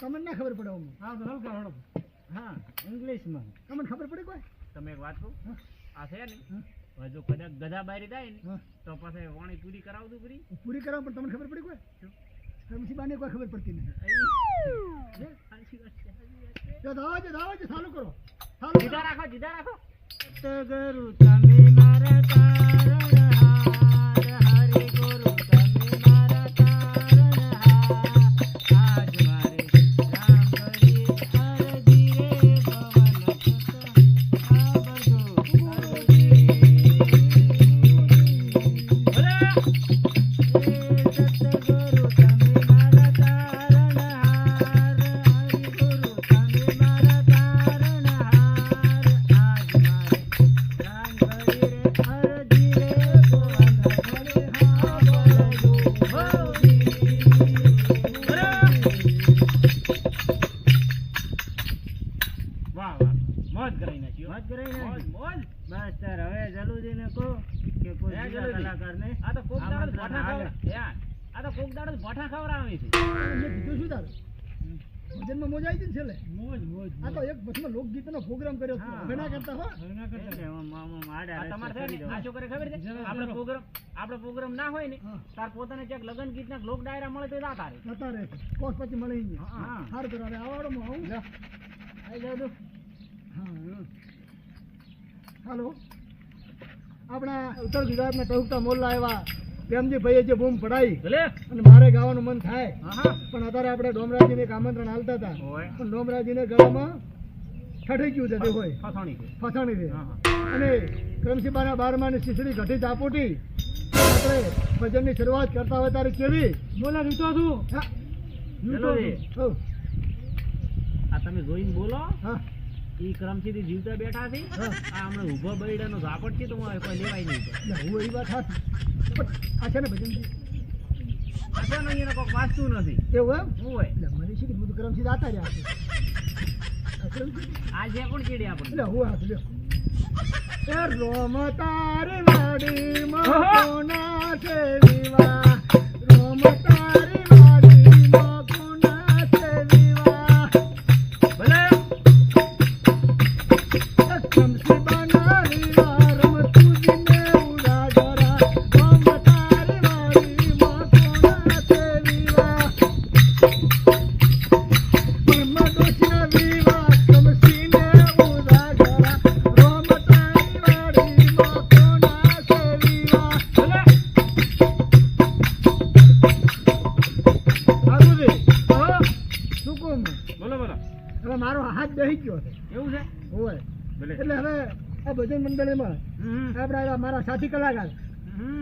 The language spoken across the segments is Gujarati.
તમને ના ખબર પડે હું હા તો હલકા હળો હા ઇંગ્લિશમાં તમને ખબર પડી કોઈ તમે એક વાત કહું હા. આ છે ને હવે જો કદાચ ગધા બારી જાય ને હા. તો પછી વાણી પૂરી કરાવતું પૂરી પૂરી કરવા પણ તમને ખબર પડી કોઈ રમસીબાને કોઈ ખબર પડતી નથી સાચી વાત છે. જો દાવા છે ચાલુ કરો જીધા રાખો જીધા રાખો ગુરુ તમે મારા તારણહાર હરે ગુરુ તમે મારા તારણહાર આજ મારે રામ કરી હરજી રે પવન સુત આ બધો હરજી ભલે સતગુરુ તમે મારા તારણહાર હરિ ગુરુ તમે મારા તારણહાર આજ મારે રામ કરી રે હરજી રે પવન ભલે હા બોલજો વાહ વાહ મોજ કરાઈ નાખ્યો મોજ કરાઈ નાખી. મોજ મોજ બસ તાર હવે જલુદીને કહો કે કોઈ હે બીજા જલ્દી. કલાકારને આ તો કોક દાડો જ આમંત્રણ ભઠ્ઠા હાલે. ખવડાવે યાર આ તો કોક દાડો જ ભઠ્ઠા ખવડાવે છે મેં કીધું શું તારે ભજનમાં મોજ આવી હતી ને છેલ્લે મોજ મોજ આ તો એક ભજનમાં લોકગીતનો પ્રોગ્રામ કર્યો હતો હા. ઘણા કરતા હો એટલે આમ આડા આ તમારે છે ને આ શું કરે ખબર છે જરા આપણે પ્રોગ્રામ ના હોય ને હા. તાર પોતાને ક્યાંક લગન ગીતના લોક ડાયરા મળે તો જાતા રહે જતા રહે કોસ પછી મળી ગઈ હા. સારું કરો હવે આવડો હું આવું આઈ જાવ તો હા હાલો આપણા ઉત્તર ગુજરાતના ટહુકતા મોલ્લા એવા પ્રેમજી ભાઈએ જે બૂમ પડાઈ ભલે અને મારે ગાવાનું મન થાય હા હા પણ અત્યારે આપણે ડોમરાજીને એક આમંત્રણ હાલતા હતા હોય પણ ડોમરાજીને ગળામાં ઠઠી ગયું છે તે હોય ફસાણી છે ફસાણી છે હા હા અને ક્રમશીબાના બારમાની શીશડી ઘટી ચાપોટી આપણે ભજનની શરૂઆત કરતા હોય ત્યારે કેવી બોલા રીતો છું હા જલ્દી. હઉ. આ તમે જોઈને બોલો હા ઈ ક્રમથી જીવતા બેઠા છે હા. આ હમણાં ઊભો બૈડાનો ઝાપટ છે તો હું કોઈ લેવાય નહીં તો એટલે હું એ વાત હાચી. પણ આ છે ને ભજનજી અચ્છા નહીં એને કોઈક વાંચતું નથી એવું એમ શું હોય એટલે મને શું કીધું ક્રમશી આતા રહ્યા છે આ ક્રમશી? આ જે કોણ ચીડે આપણે એટલે હું હાથ લ્યો એ રોમ તારી વાડીમાં કોના છે વિવાહ રોમ તારી વાડીમાં કોના છે વિવાહ ભલે ક્રમશીબાના વિવાહ રમતું જીને ઉડા જરા રોમ તારી વાડીમાં કોના છે વિવાહ બ્રહ્મદોષના વિવાહ ક્રમશીને ઉડા જરા રોમ તારી વાડીમાં કોના છે વિવાહ ભલે બાબુજી શું કહું હું? બોલો બોલો હવે મારો હાથ બેસી ગયો છે એવું છે હોય ભલે એટલે હવે આ ભજન મંડળીમાં આપણા એવા મારા સાથી કલાકાર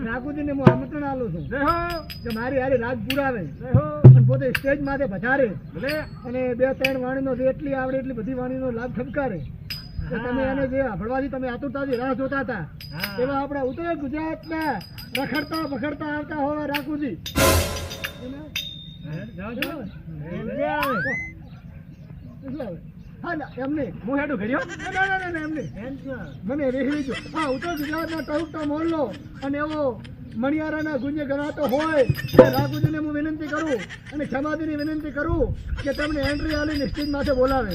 રાઘુજીને હું આમંત્રણ આલું છું રેહો કે મારી હારી રાગ પુરાવે રેહો અને પોતે સ્ટેજ માથે વધારે ભલે અને 2-3 વાણીનો જેટલી આવડે એટલી બધી વાણીનો લાભ ઠપકારે કે તમે એને જે સાંભળવાથી તમે આતુરતાથી રાહ જોતા હતા હા. એવા આપણા ઉત્તર ગુજરાતના રખડતા બખડતા આવતા હોવા રાઘુજી જાઓ શું આવે? હા ના એમને હું હેડું ઘર્યો ના એમને મને રેહી ગયો હા ઉત્તર ગુજરાતના ટહુકતા મોહલ્લો અને એવો મણિયારાના ગુંજે ગણાતો હોય તે રાઘુજીને હું વિનંતી કરું અને ક્ષમાજીની વિનંતી કરું કે તેમને એન્ટ્રી આલીને સ્ટેજ માથે બોલાવે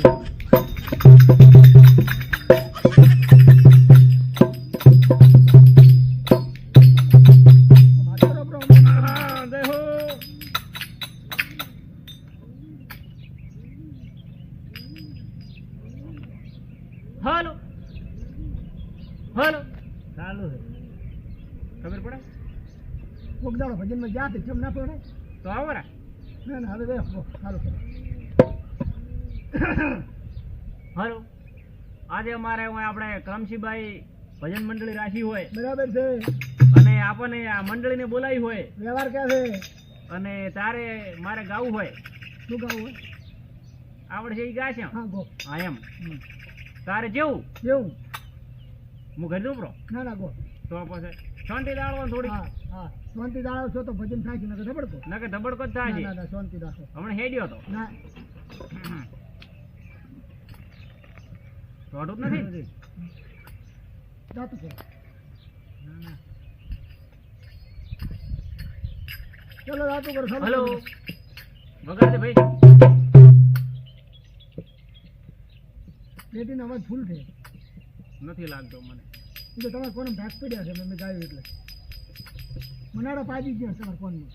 હા દેહો હાલો હાલો ચાલુ છે ખબર પડે કોકદાડો ભજનમાં જ્યાં તે કેમ ના પડે તો આવો રા ના હવે સારું હાલો આજે અમારે હું આપણે ક્રમશીભાઈ ભજન મંડળી રાખી હોય બરાબર છે અને આપણને આ મંડળીને બોલાવી હોય વ્યવહાર ક્યાં છે અને તારે મારે ગાવું હોય શું ગાવું હોય આવડે છે એ ગાશે હા ગો હા એમ તારે જેવું કેવું હું ઘર ઉપરો ના ગો તો પછી શાંતિ દાળવાનું થોડી હા હા શાંતિ દાળો છો તો ભજન થાય છે નકર ધબડકો નકર ધબડકો જ થાય છે ના શાંતિ રાખો હમણાં હેડ્યો હતો ના થોડું જ નથી જાતું છે ચલો જાતું કરો હલો વગાડજે ભાઈ પેટીનો અવાજ ફૂલ છે નથી લાગતો મને. એ તો તમારે કોને ભાગ પડ્યા છે મેં ગાયું એટલે મનાડો પાડી ગયો તમારે કોણનું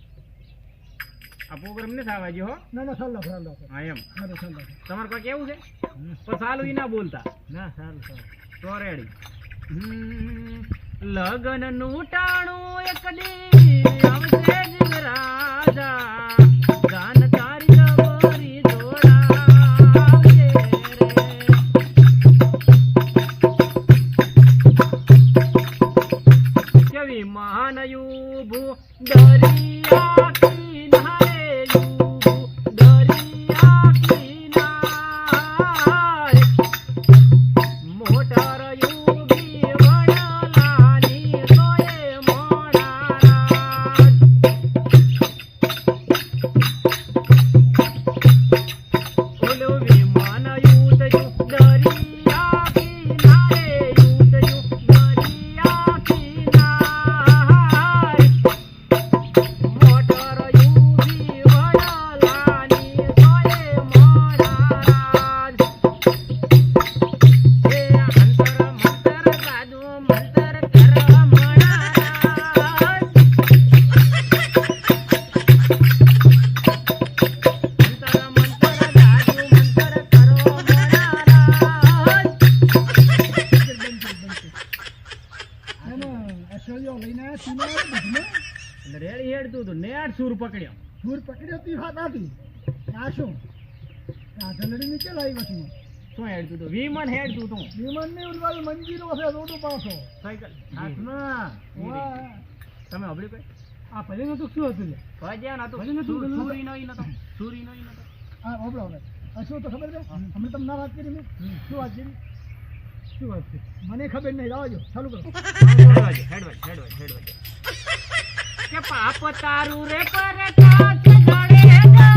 આ પ્રોગ્રામ નથી આવવા જો હો. ના ના સાલ રાખો હા એમ હા તો સાલ રાખો તમારે કોઈ કેવું છે પણ સાલું ઈ ના બોલતા. ના સારું સારું. તો રેડી. લગન નું ટાણું એક દી આવશે જ રાજા ગાન તારી જબરી જોડાવશે રે. કેવી મહાન યુભું દરિયા કિનારે યુભું દરિયા કિનારે મોટર યુગી વડલાની સોએ મોડારાજ. ઓલો વિમાન યુદ્ધયું દરિયા કિનારે યુદ્ધયું દરિયા કિનારે મોટર યુગી વડલાની સોએ મોડારાજ. હે અંતર મંતર સાધુ મંતર કર મણારાજ. અંતર મંતર સાધુ મંતર કરો મણારાજ. એમાં અસળિયો લઈને આવ્યા સીના બધું એટલે રેડી હેડતું હતું નેટ સૂર પકડ્યો. દૂર પકડ્યો તી વાત હતી આ શું આ ઢલડી નીચે લાવી પછી શું હેડતું હતું વિમાન હેડતું હતું. વિમાન ને ઉડવાળી મંજીરો છે રોડું પાછો સાયકલ હાથમાં વાહ. તમે હબળ્યું કઈ આ પહેલું તો શું હતું લે ભજ્યા નતું ભજન નતું, ભજન નતું. સુરીનો ઈ નતો સુરીનો ઈ નતો. હા ઓબળો હવે આ શું તો ખબર છે હમણાં તમને ના વાત કરી મેં શું વાત કરી શું વાત કરી મને ખબર નહીં આવજો ચાલુ કરો હેડવાજો હેડવાજો. કે પાપ તારું રે પરકાશ જડેગા.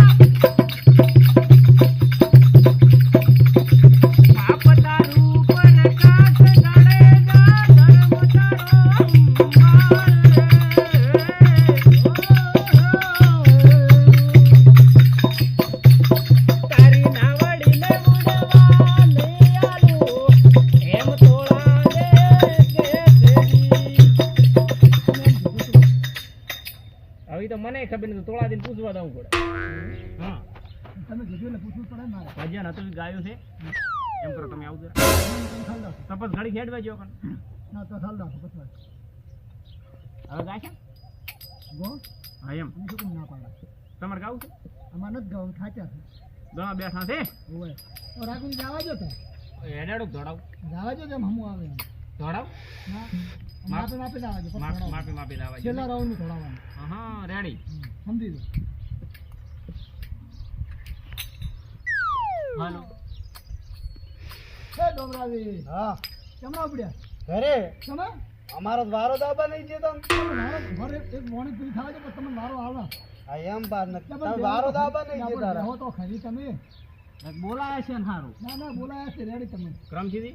પાપ તારું પરકાશ જડેગા. ધર્મ તારો અંબાર રે. તારી નાવડીને ઉડવા નહીં આલું એમ તોળા દે કે તેરી. હવે તો મને ખબર નથી તોળા દિન પૂછવા દઉં પડે. હા તમે કીધું એટલે પૂછવું પડે ને મારે ભજન હતું ઈ ગાયું છે એમ કરો તમે આવું તમે થાલ રાખો તપસ ઘડી ખેડવા જો કણ ના તો થાલ રાખો પછી હવે ગાય છે ગો હા એમ હું શું કેમ ના પાડા તમારે ગાવું છે અમાર નથી ગાવું થાક્યા છે દવા બેઠા છે હોય તો રાખું જવા જો તો હેડાડું દોડાવ જવા જો તેમ હમું આવે એમ દોડાવ ના માપે માપે જવા જો પછી થોડાવાનું. માપી દાવા છેલ્લા રાઉન્ડનું થોડાવાનું હા રેડી સમજી દો હાલો હે ડોમરાવી હા કેમના ઉપડ્યા ઘરે તમે અમારો વારો દાબા નહીં જતો તમે મારો ઘરે એક મોણી પૂરી થવા દો પછી તમે મારો આવે આ એમ બાર નથી તમે તમે વારો દાબા નહીં આપણે જતા બેહો તો ખરી તમે બોલાય છે ને સારું ના ના બોલાયા છે રેડી તમે ક્રમસિદ્ધિ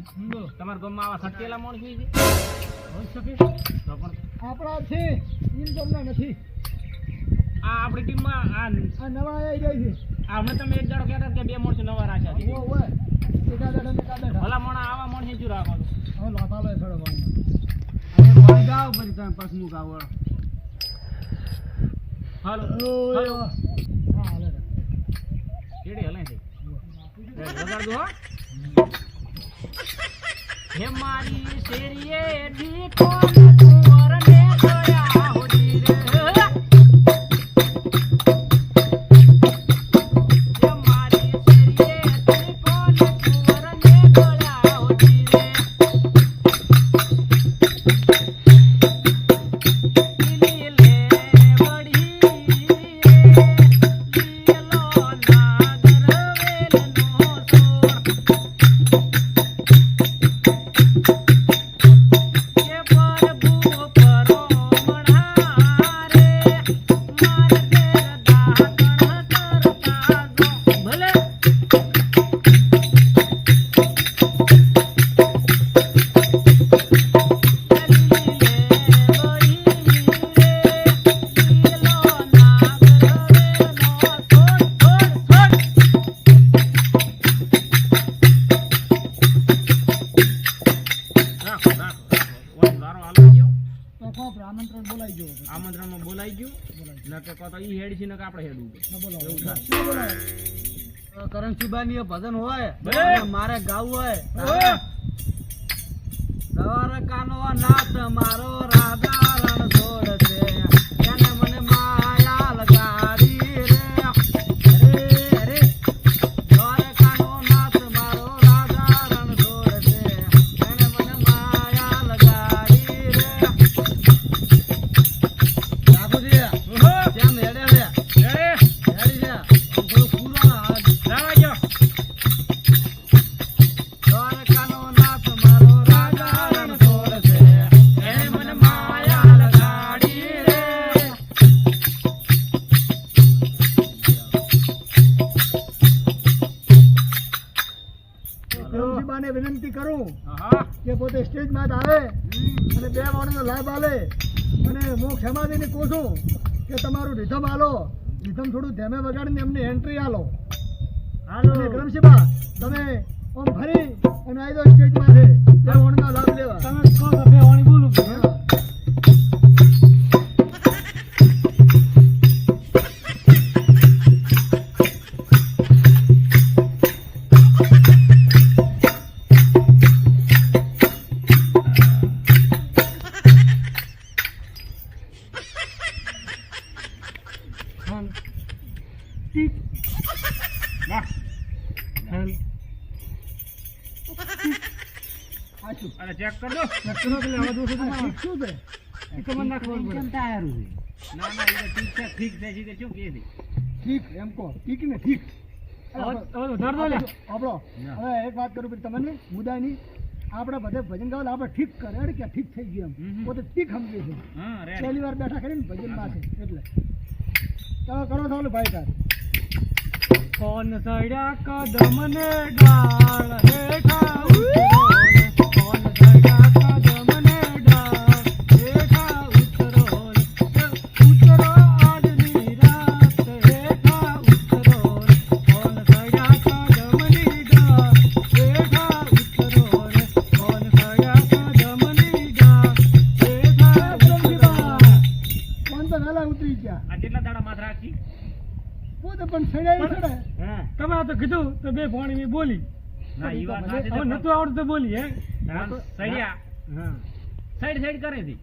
તમારા ગામમાં આવા સટકેલા માણસ છે હોય શકે તો પણ આપણા છે ઈન તમને નથી આ આપણી ટીમમાં આ આ નવા આવી જાય છે આ હમણાં તમે એક દાડો કહેતા કે બે માણસો નવા રાખ્યા છે ઓ ઓય એકા દાડા ને કા દાડા ભલા મોણા આવા માણસે શું રાખો છો હવે લાતાલો છોડો ભાઈ હવે ભાઈ જાઓ પછી તમે પસમું ગાવો હાલો ઓય હાલો હા હાલે કેડી હલે છે વગાડજો હો હે મારી શેરીએ ઢીકો કુંવર ને જોયા હોડી રે હે મારી શેરીએ ઢીકો કુંવર ને જોયા હોડી રે દિલી લે વડી રે લીલો નાગર વેલનો સોર કે પ્રભુ રાખો રાખો ઓય વારો હાલો ગયો તો કોપ આમંત્રણ બોલાઈ ગયો હતો. આમંત્રણમાં બોલાઈ ગયું ન કે કહો તો ઈ હેડ છે ને કે આપણે હેડવું છે. ન બોલાવો. એવું થાય. ન બોલાવો. કરમશીબાની ભજન હોય ભલે. અને મારે ગાવું હોય ઓય. દ્વારકાનો નાથ મારો રાજા રણ છોડ છે એને મને માયા લગાડી રે રે દ્વારકાનો નાથ મારો રાજા રણ છોડ છે એને મને માયા લગાડી રે ઠાકોરજી ઓહો. કેમ હેડે રે હેડે. હેડી રે આમ થોડું પૂરો હાથ લાવા જો. દ્વારકાનો નાથ મારો રાજા રણ છોડ છે એને મને માયા લગાડી રે કરમશીબાને વિનંતી કરું હા કે પોતે સ્ટેજમાં જ આવે અને 2 વાણીનો લાભ આલે અને હું ક્ષમાદીને કહું છું કે તમારું રિધમ આલો રિધમ થોડું ધેમે વગાડીને એમની એન્ટ્રી આલો હાલો. અને કરમશીબા તમે ઓમ ફરી અને આવી દો સ્ટેજમાં છે 2 વાણીનો લાભ લેવા તમે કહો તો બે વાણી બોલું હા. વાહ. સાચું. અરે ચેક કર દો. લક્ષણો પેલે આવા દોષો તમારા શું છે એ તો મને ના ખબર પડે ના ના ઈ તો ઠીક છે ઠીક છે જી કે શું કહે છે. ઠીક એમ કહો ઠીક ને ઠીક વધારે આપણો હવે એક વાત કરું પછી તમને મુદ્દાની આપણે બધે ભજન ગાવા આપણે ઠીક કરે કે ઠીક થઈ ગયું એમ હમ. પોતે ઠીક સમજે છે હા રેડી. પહેલી વાર બેઠા કરીને ભજન પાસે એટલે તમે કરો થાલું ભાઈ તાર કોણ સડ્યા કદમ ને ડાળ હેઠા ઉતરો ને કોણ સડ્યા કદમ ને ડાળ હેઠા ઉતરો ને ઉતરો આજની રાત હેઠા ઉતરો ને કોણ સડ્યા કદમ ની ડાળ હેઠા ઉતરો ને કોણ સડ્યા કદમ ની ડાળ હેઠા ઉતરો કોણ તો વહેલા ઉતરી ગયા આ કેટલા દાડા માથ રાખી. પોતે પણ સડાઈ સડે હા તમે આ તો કીધું તો બે પાણી મેં બોલી ના ઈ વાત સાચી હવે છે. નતું આવડતું તો બોલી હે હા, સડ્યા હા સાઈડ સાઈડ કરે છે.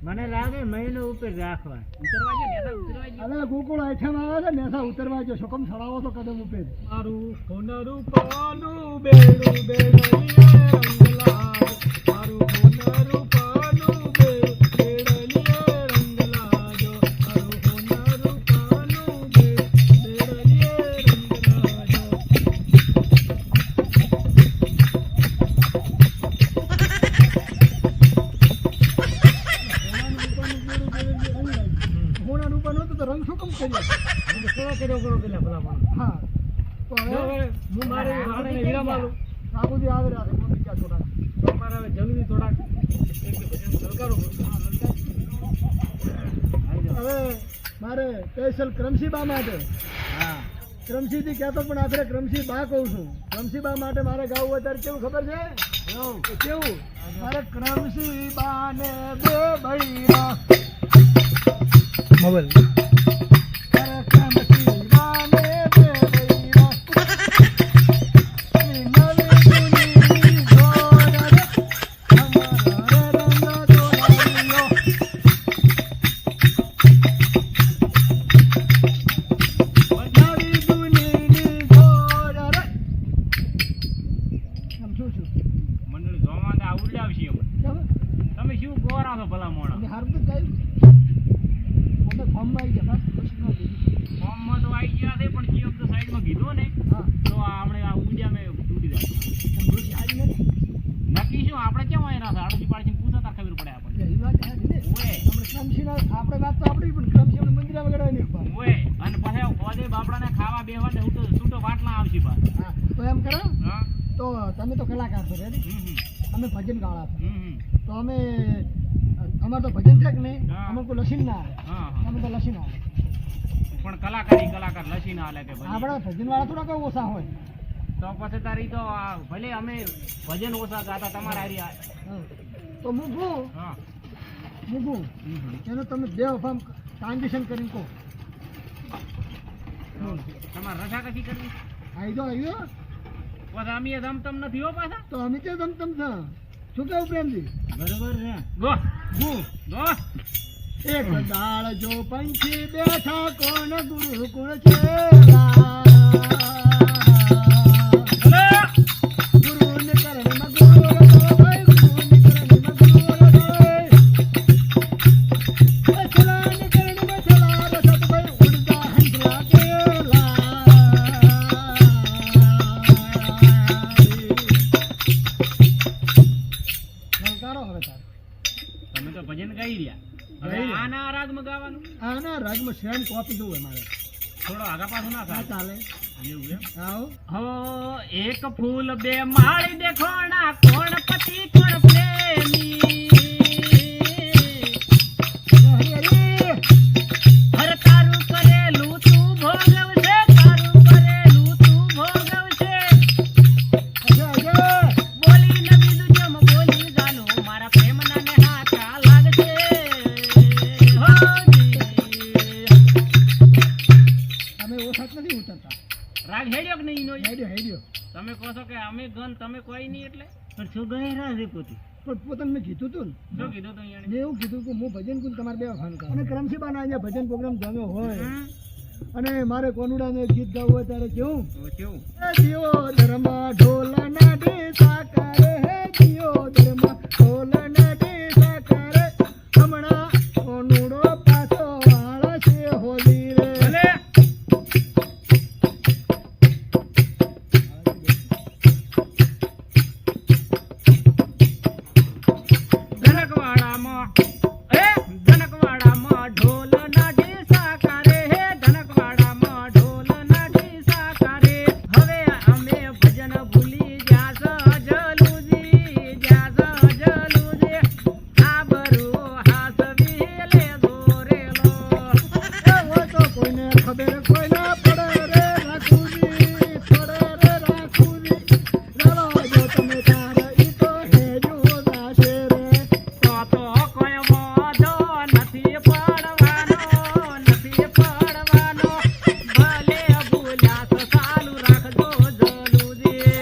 મને લાગે મહિનો ઉપર રાખવા ઉતરવા જો નેતા ઉતરવા જો. હવે ગોકુળ આઠમ આવે છે નેસા ઉતરવા જો શું કમ સડાવો છો કદમ ઉપર મારું સોનરું પાનું બેડું બેડલીએ રંગલાલ મારું સોનરું પાનું બેડલીએ રંગલાજો મારું સોનરું પાનું બેડલીએ રંગલાજો હોના રૂપા નહોતું તો રંગ શું કમ કર્યો થોડો કર્યો કરો પેલા ભલા માણસ હા તો હવે હું મારે વાળાને વિરામ આલું રાઘુજી આવે રહ્યા છે હું બીજા થોડા તો મારે હવે જલ્દી થોડાક એક બે ભજન લલકારું હવે મારે સ્પેશિયલ ક્રમશીબા માટે હા ક્રમશીથી કહેતો પણ આખરે ક્રમશીબા કહું છું ક્રમશીબા માટે મારે ગાવું હોય ત્યારે કેવું ખબર છે કેવું મારે ક્રમશીબાને બે બૈરા મોબાઈલ મારે ક્રમશીબાને બે બૈરા નવી દુની જોડ રે અમારા રંગ જોડાયો નવી દુનીની જોડ રે આમ શું છું મંડળી જોવા દે આવડે આવશે એમ. ખબર તમે શું ગોરા છો ભલા મોણા. અને હારું તો ગાયું પોતે ફોર્મમાં આવી ગયા બસ કશું ન લીધું ફોર્મમાં તો આવી ગયા છે પણ જે વખતે સાઈડમાં કીધું ને હા તો આપણે આ ઉડિયા મેં તૂટી જાય. સમૃદ્ધિ આવી નથી નક્કી શું આપણે કેમ હોય ના આડોશી પાડોશી પૂછો તાર ખબર પડે આપણને. એ વાત છે ને ઓય આપણે ક્રમશીના આપણે વાત તો આપણી પણ ક્રમશીના મંદિરા વગેરે ઉપર ઓય અને પછી ખોદે બાપડાને ખાવા બેવા ને છૂટો વાટલા આવશે પાછ. હા તો એમ કરો હા તો તમે તો કલાકાર છો રેડી હમ અમે ભજન ગાળા છો હમ તો અમે અમારે તો ભજન છે કે નહીં હા. અમે કોઈ લસીન ના આવે હા હા અમે તો લસીન આવે પણ કલાકાર લસી ના હાલે કે ભાઈ. આપણા ભજન વાળા થોડા કોઈ ઓછા હોય તો પછી તારી તો ભલે અમે ભજન ઓછા ગાતા તમારા હારી હા. તો મૂકું હા એનો તમે બે વફામ ટ્રાન્ઝેક્શન કરીને કહો. તમારે રજા કશી કરવી આવ્યો પછી અમે ધમતમ નથી હો પાછા તો અમે તે તમ થા શું કેવું પ્રેમજી? બરોબર છે ગો ગો એક દાળ જો પંછી બેઠા કોણ ગુરુકુળ છેલા ગુરુને કરણમાં ગુરુ રસાય ગુરુને કરણમાં ગુરુ રસાય અસલાને કરણમાં છલા રસત ભાઈ ઉડતા હંસલા કેલા નલકારો હવે તાર તમે તો ભજન ગાઈ રહ્યા હવે ગાઈ રહ્યા. આના રાગમાં ગાવાનું આના રાજમાં શ્રેણ કોપી જોવે મારે થોડો આગા પાછું ના આ થાય ચાલે એવું એમ આવો હો એક ફૂલ બે માળી દેખોણા કોણ પતિ કોણ પ્રેમી હર તારું કરેલું તું ભોગવશે તારું કરેલું તું ભોગવશે બોલી ન બીજું જેમ બોલી ગાનું મારા પ્રેમના ને હાકા લાગશે હો જી. અમે ઓછાત નથી ઉતરતા રાગ હેડ્યો કે નહીં નો હેડ્યો તમે કહો છો કે અમે ગન તમે કોઈ નહીં એટલે પણ શું ગઈ રાજી પોતી પણ પોતાને મેં કીધું તું ને શું કીધું તો અહીંયા મેં એવું કીધું કે હું ભજન કુલ તમારે બે ફોન કરું અને ક્રમશીબાના અહીંયા ભજન પ્રોગ્રામ જમ્યો હોય અને મારે કોનુડાને ગીત ગાવું હોય ત્યારે કેવું કેવું હે જીઓ ધર્મ ઢોલના ઢેસા કરે હે જીઓ ધર્મ ઢોલના ઢેસા કરે હમણાં કોનુડો પાછો વાળા છે હોલી રે ભલે ધનકવાડામાં ઢોલ ના ઢીસા કરે હે ધનકવાડામાં ઢોલ ના ઢીસા કરે હવે અમે ભજન ભૂલી જ્યાં જલુજી આબરૂ હાસવી લે દોરેલો હોય તો કોઈને ખબર કોઈ ના પડે રે રાખુજી પડે રે રાખુજી રડો જો તમે તારે ઈ તો હેજો દાશે રે તો કોઈ વાંધો નથી પડવાનો ભલે ભૂલ્યા તો ચાલુ રાખજો જલુજી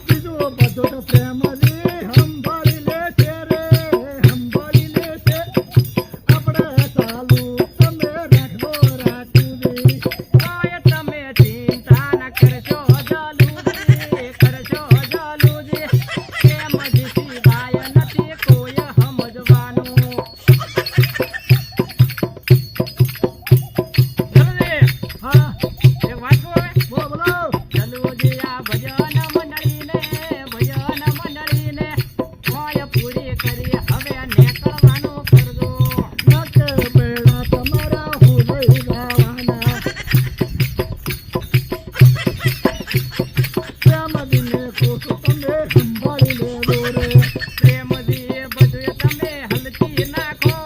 બીજો બધો તો પ્રેમ રે હંભાળી લે છે રે હંભાળી લે છે આપણે ચાલુ તમે રાખો રાખુજી કોઈ તમે ચિંતા ન કરશો જલુજી કેમ જ સિવાય નથી કોઈ સમજવાનું જલુજી હા એક વાત કહું હવે બોલો જલુજી આ ભજન મંડળીને મોય પૂરી કરી હવે નીકળવાનું કરજો નકે બેડા તમારા હુલઈ ગાવાના પ્રેમ દિને કોસ તમે સંભાળી લેવો રે પ્રેમથી બધું તમે હલકી નાખો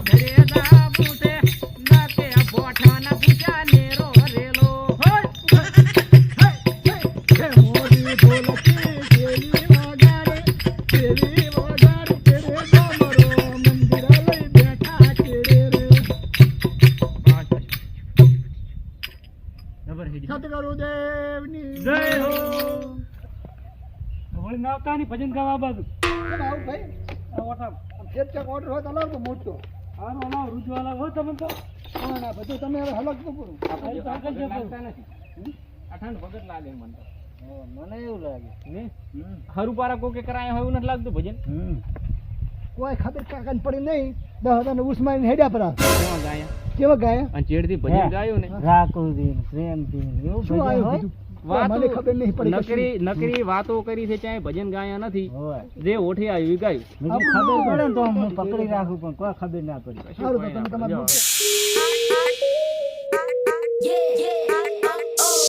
ઘરે જાવું છે નાકે બોઠાના પૂજા નેરો રેલો હોય હે મોરી ઢોલકી કેલી વગાડે તેરે ગમરો મંદિર લઈ બેઠા તેરે રે જબર હેડી સતગુરુ દેવની જય હો વળી નાવતાની ભજન ગાવા બાજુ કેમ આવું ભાઈ આ ઓઠા ચેક ઓર્ડર હોય તો લાવો મોટો આનો લાવ રૂજવાલા હો તમે તો ના બધું તમે હવે હલક તો પૂરું આપણે તો આગળ લાગતા નથી અઠાણ ભગત લાગે મને તો મને એવું લાગે ને હરુ પારા કોકે કરાય હોય એવું નથી લાગતું ભજન કોઈ ખબર કાકાને પડી નહીં 10,000 ઉસ્માન હેડ્યા પરા કેવા ગાયા કેવા ગાયા અને ચેડથી ભજન ગાયું ને રાખુદી પ્રેમથી એવું શું આવ્યું બધું વાતો મને ખબર નહીં પડી નકરી વાતો કરી છે ચાહે ભજન ગાયા નથી જે ઓઠે આવ્યું ઈ ગાયું ખબર પડે તો હું પકડી રાખું પણ કોઈ ખબર ના પડી સારું તો તમે તમારું Yeah, yeah.